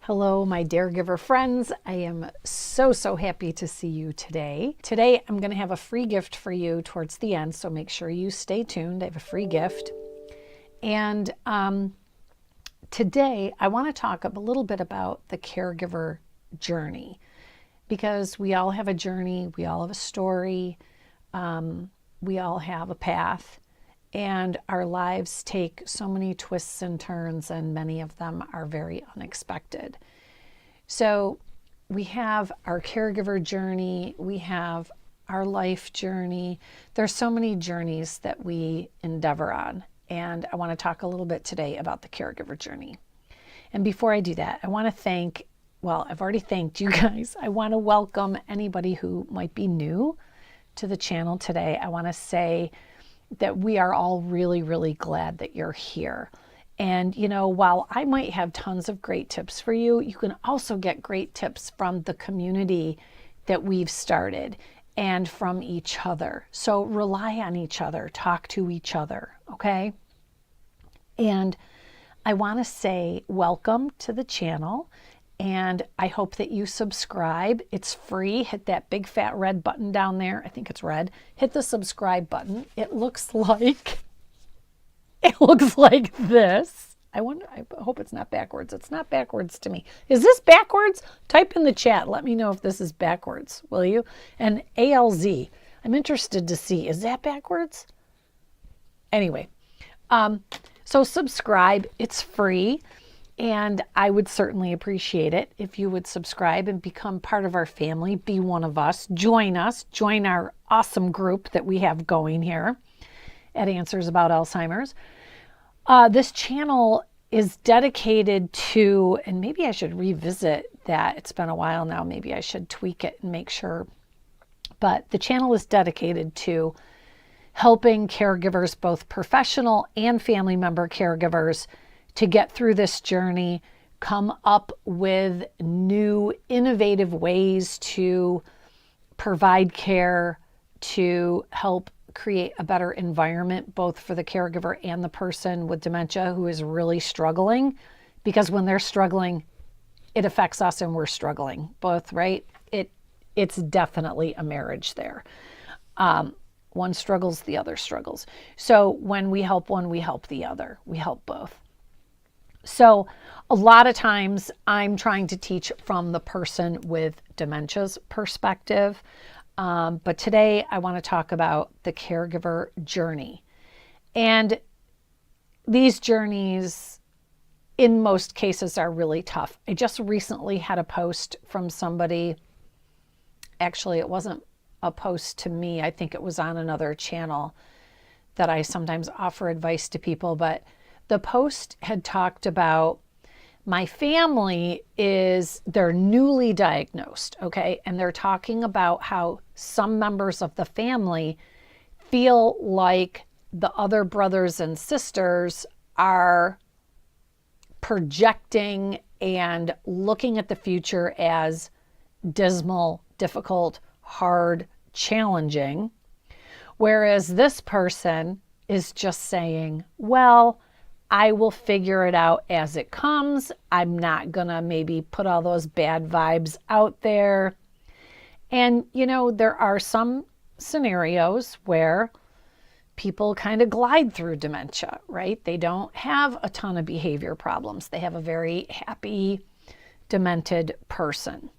Hello, my Caregiver friends. I am so happy to see you today. Today, I'm going to have a free gift for you towards the end, so make sure you stay tuned. I have a free gift. And today, I want to talk a little bit about the caregiver journey, because we all have a journey, we all have a story, we all have a path, and our lives take so many twists and turns, and many of them are very unexpected. So we have our caregiver journey, we have our life journey. There's so many journeys that we endeavor on, and I want to talk a little bit today about the caregiver journey. And before I do that, I want to thank, well, I've already thanked you guys. I want to welcome anybody who might be new to the channel today. I want to say that we are all really glad that you're here. And, you know, while I might have tons of great tips for you, you can also get great tips from the community that we've started and from each other. So rely on each other, talk to each other, okay? And I want to say welcome to the channel, and I hope that you subscribe. It's free. Hit that big fat red button down there. I think it's red. Hit the subscribe button. It looks like this. I hope it's not backwards. It's not backwards to me. Is this backwards? Type in the chat. Let me know if this is backwards, will you? And ALZ. I'm interested to see. Is that backwards? Anyway, so subscribe. It's free. And I would certainly appreciate it if you would subscribe and become part of our family, be one of us, join our awesome group that we have going here at Answers About Alzheimer's. This channel is dedicated to, and maybe I should revisit that. It's been a while now. Maybe I should tweak it and make sure. But the channel is dedicated to helping caregivers, both professional and family member caregivers, to get through this journey, come up with new innovative ways to provide care, to help create a better environment, both for the caregiver and the person with dementia who is really struggling. Because when they're struggling, it affects us and we're struggling both, right? It's definitely a marriage there. One struggles, the other struggles. So when we help one, we help the other. We help both. So a lot of times I'm trying to teach from the person with dementia's perspective. But today I want to talk about the caregiver journey. And these journeys, in most cases, are really tough. I just recently had a post from somebody. Actually, it wasn't a post to me. I think it was on another channel that I sometimes offer advice to people. But the post had talked about, my family they're newly diagnosed, okay? And they're talking about how some members of the family feel like the other brothers and sisters are projecting and looking at the future as dismal, difficult, hard, challenging. Whereas this person is just saying, well, I will figure it out as it comes. I'm not gonna maybe put all those bad vibes out there. And, you know, there are some scenarios where people kind of glide through dementia, right? They don't have a ton of behavior problems. They have a very happy, demented person.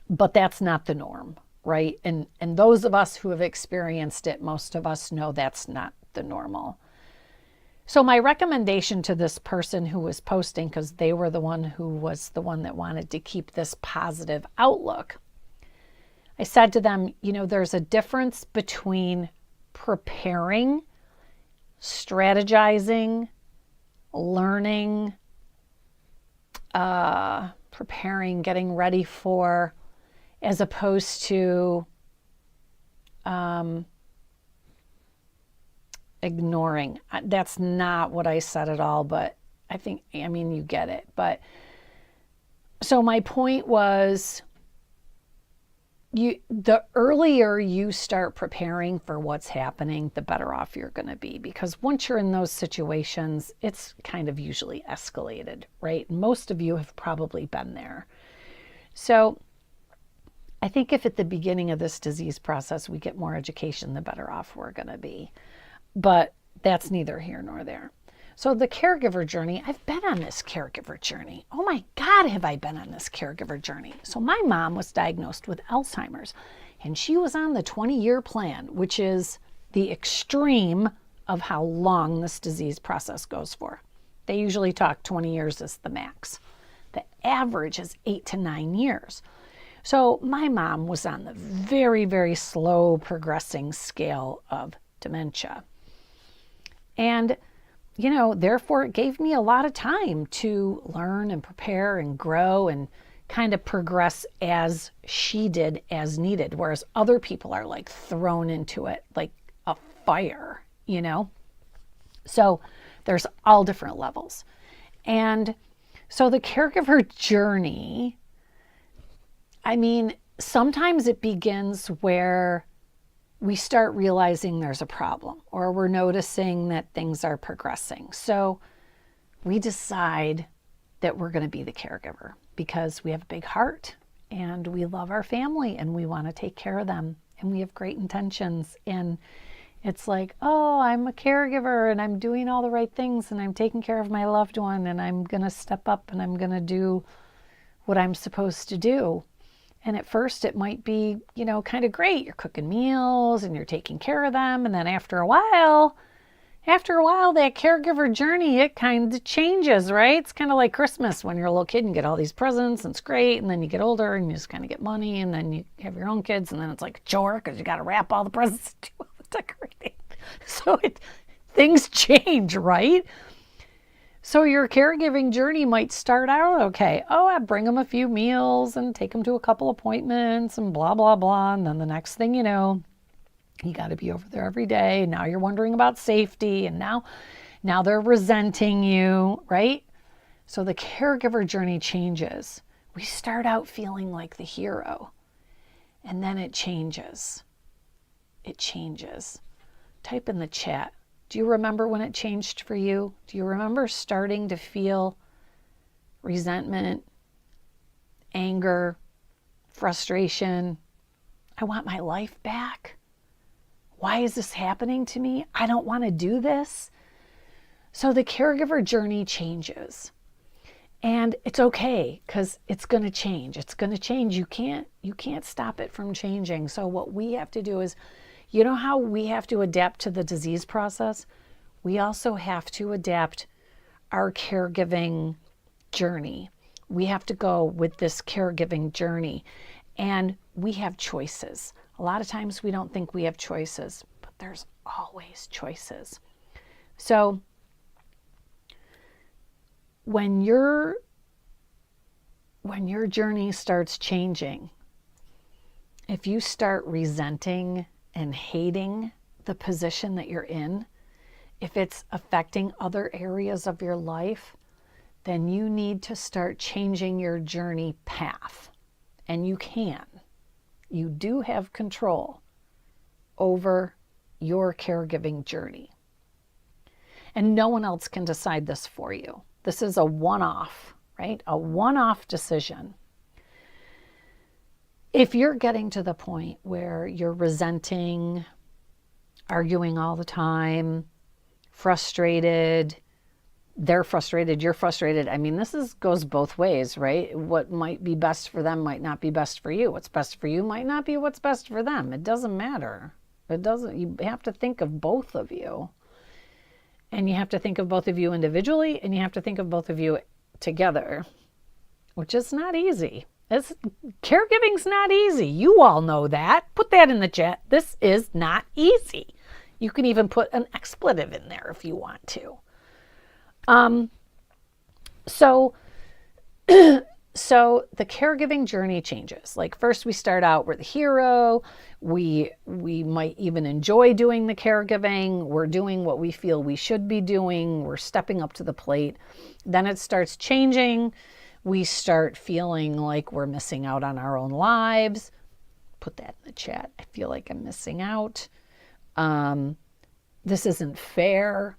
But that's not the norm, right? And those of us who have experienced it, most of us know that's not the normal. So my recommendation to this person who was posting, because they were the one who was the one that wanted to keep this positive outlook, I said to them, you know, there's a difference between preparing, strategizing, learning, preparing, getting ready for, as opposed to ignoring. That's not what I said at all, but I mean, you get it. But so my point was, the earlier you start preparing for what's happening, the better off you're going to be, because once you're in those situations, it's kind of usually escalated, right? Most of you have probably been there. So I think if at the beginning of this disease process we get more education, the better off we're going to be. But that's neither here nor there. So the caregiver journey, I've been on this caregiver journey. Oh my God, have I been on this caregiver journey? So my mom was diagnosed with Alzheimer's, and she was on the 20-year plan, which is the extreme of how long this disease process goes for. They usually talk 20 years is the max. The average is 8 to 9 years. So my mom was on the very, very slow progressing scale of dementia. And therefore it gave me a lot of time to learn and prepare and grow and kind of progress as she did as needed, whereas other people are like thrown into it like a fire, So there's all different levels. And so the caregiver journey, sometimes it begins where we start realizing there's a problem, or we're noticing that things are progressing. So we decide that we're going to be the caregiver because we have a big heart and we love our family and we want to take care of them and we have great intentions. And it's like, oh, I'm a caregiver and I'm doing all the right things and I'm taking care of my loved one and I'm going to step up and I'm going to do what I'm supposed to do. And at first it might be, kind of great. You're cooking meals and you're taking care of them. And then after a while, that caregiver journey, it kind of changes, right? It's kind of like Christmas when you're a little kid and you get all these presents and it's great. And then you get older and you just kind of get money and then you have your own kids and then it's like a chore because you got to wrap all the presents and do all the decorating. So things change, right? So your caregiving journey might start out okay. Oh, I bring them a few meals and take them to a couple appointments and blah, blah, blah. And then the next thing you know, you got to be over there every day. Now you're wondering about safety and now they're resenting you, right? So the caregiver journey changes. We start out feeling like the hero and then it changes. It changes. Type in the chat. Do you remember when it changed for you? Do you remember starting to feel resentment, anger, frustration? I want my life back. Why is this happening to me? I don't want to do this. So the caregiver journey changes. And it's okay because it's going to change. It's going to change. You can't stop it from changing. So what we have to do is, you know how we have to adapt to the disease process? We also have to adapt our caregiving journey. We have to go with this caregiving journey. And we have choices. A lot of times we don't think we have choices, but there's always choices. So when your journey starts changing, if you start resenting and hating the position that you're in, if it's affecting other areas of your life, then you need to start changing your journey path. And you can. You do have control over your caregiving journey. And no one else can decide this for you. This is a one-off, right? A one-off decision. If you're getting to the point where you're resenting, arguing all the time, frustrated, they're frustrated, you're frustrated. This goes both ways, right? What might be best for them might not be best for you. What's best for you might not be what's best for them. It doesn't matter. You have to think of both of you. And you have to think of both of you individually, and you have to think of both of you together, which is not easy. Caregiving's not easy. You all know that. Put that in the chat. This is not easy. You can even put an expletive in there if you want to. So the caregiving journey changes. Like first we start out, we're the hero. We might even enjoy doing the caregiving. We're doing what we feel we should be doing. We're stepping up to the plate. Then it starts changing. We start feeling like we're missing out on our own lives. put that in the chat. I feel like I'm missing out. This isn't fair.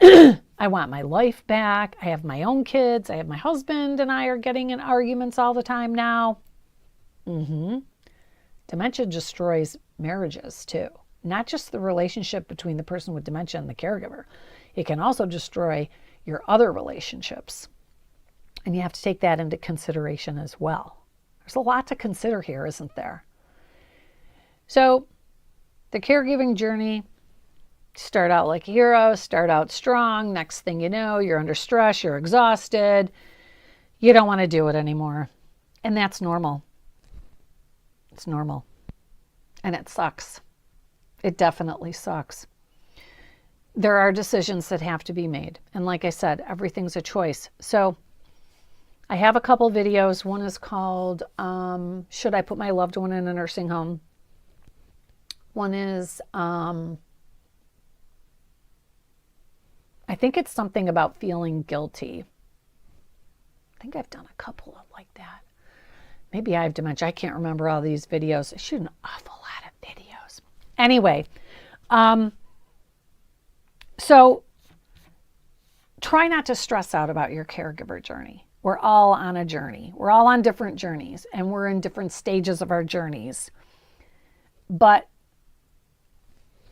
I want my life back. I have my own kids. I have my husband and I are getting in arguments all the time now. Dementia destroys marriages too. Not just the relationship between the person with dementia and the caregiver. It can also destroy your other relationships. And you have to take that into consideration as well. There's a lot to consider here, isn't there? So the caregiving journey, start out like a hero, start out strong. Next thing you know, you're under stress, you're exhausted. You don't want to do it anymore. And that's normal. It's normal. And it sucks. It definitely sucks. There are decisions that have to be made. And like I said, everything's a choice. So I have a couple videos. One is called, Should I Put My Loved One in a Nursing Home? One is, I think it's something about feeling guilty. I think I've done a couple of like that. Maybe I have dementia. I can't remember all these videos. I shoot an awful lot of videos. Anyway, so try not to stress out about your caregiver journey. We're all on a journey. We're all on different journeys, and we're in different stages of our journeys. But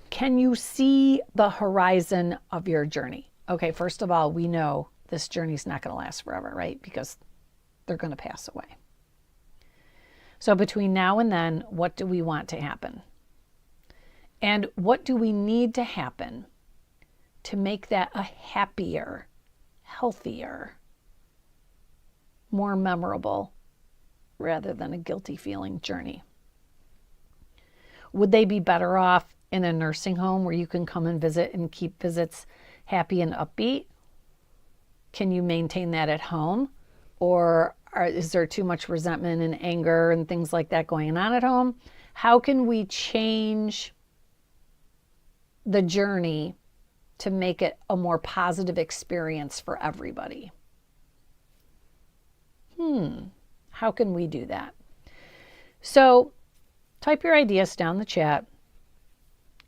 can you see the horizon of your journey? Okay, first of all, we know this journey's not going to last forever, right? Because they're going to pass away. So between now and then, what do we want to happen? And what do we need to happen to make that a happier, healthier, more memorable, rather than a guilty feeling journey? Would they be better off in a nursing home where you can come and visit and keep visits happy and upbeat? Can you maintain that at home? Or is there too much resentment and anger and things like that going on at home? How can we change the journey to make it a more positive experience for everybody? How can we do that? So type your ideas down the chat.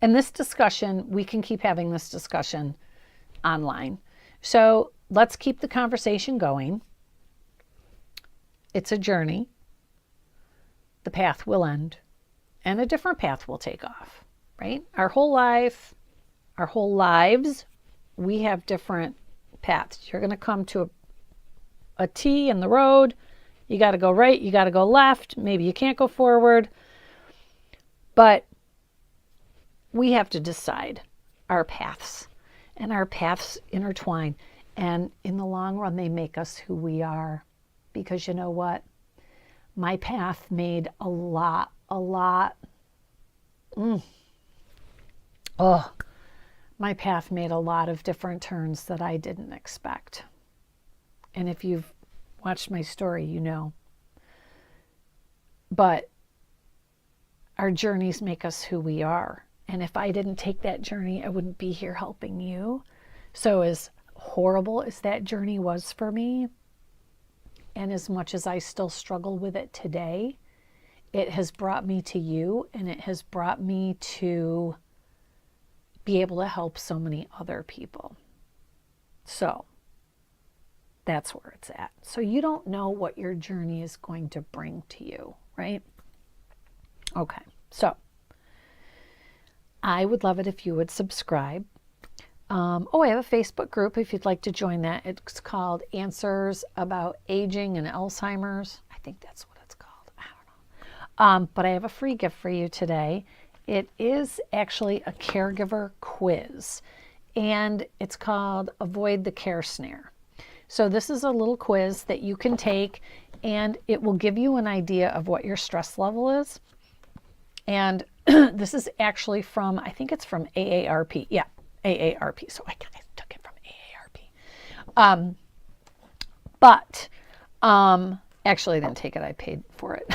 And this discussion, we can keep having this discussion online. So let's keep the conversation going. It's a journey. The path will end, and a different path will take off, right? Our whole life, our whole lives, we have different paths. You're going to come to a T in the road. You got to go right. You got to go left. Maybe you can't go forward. But we have to decide our paths, and our paths intertwine. And in the long run, they make us who we are. Because you know what? My path made a lot. My path made a lot of different turns that I didn't expect. And if you've watched my story, you know. But our journeys make us who we are. And if I didn't take that journey, I wouldn't be here helping you. So as horrible as that journey was for me, and as much as I still struggle with it today, it has brought me to you, and it has brought me to be able to help so many other people. So that's where it's at. So you don't know what your journey is going to bring to you, right? Okay, so I would love it if you would subscribe. I have a Facebook group if you'd like to join that. It's called Answers About Aging and Alzheimer's. I think that's what it's called. I don't know. But I have a free gift for you today. It is actually a caregiver quiz, and it's called Avoid the Care Snare. So this is a little quiz that you can take, and it will give you an idea of what your stress level is. And this is actually from, I think it's from AARP. Yeah. AARP, so I kind of took it from AARP. Actually I didn't take it, I paid for it.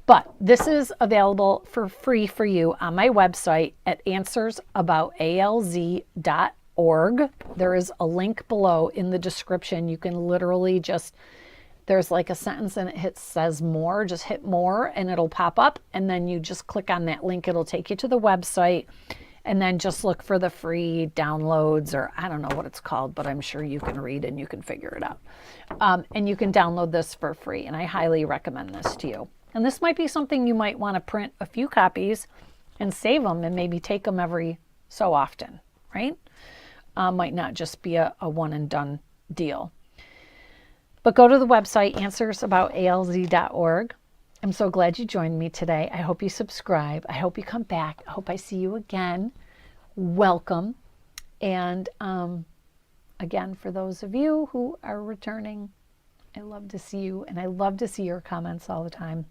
But this is available for free for you on my website at answersaboutalz.org. There is a link below in the description. You can literally just there's like a sentence and it says more. Just hit more and it'll pop up, and then you just click on that link. It'll take you to the website, and then just look for the free downloads, or I don't know what it's called, but I'm sure you can read and you can figure it out. And you can download this for free, and I highly recommend this to you. And this might be something you might want to print a few copies and save them and maybe take them every so often, right? Might not just be a one and done deal. But go to the website, answersabout.alz.org. I'm so glad you joined me today. I hope you subscribe. I hope you come back. I hope I see you again. Welcome. And again, for those of you who are returning, I love to see you, and I love to see your comments all the time.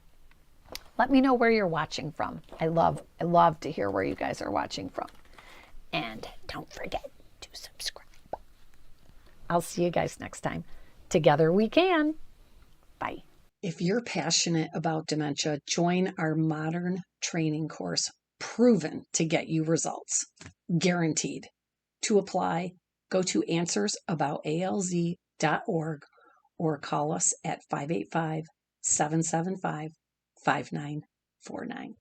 Let me know where you're watching from. I love to hear where you guys are watching from. And don't forget to subscribe. I'll see you guys next time. Together we can. Bye. If you're passionate about dementia, join our modern training course, proven to get you results. Guaranteed. To apply, go to answersabout.alz.org or call us at 585-775-5949.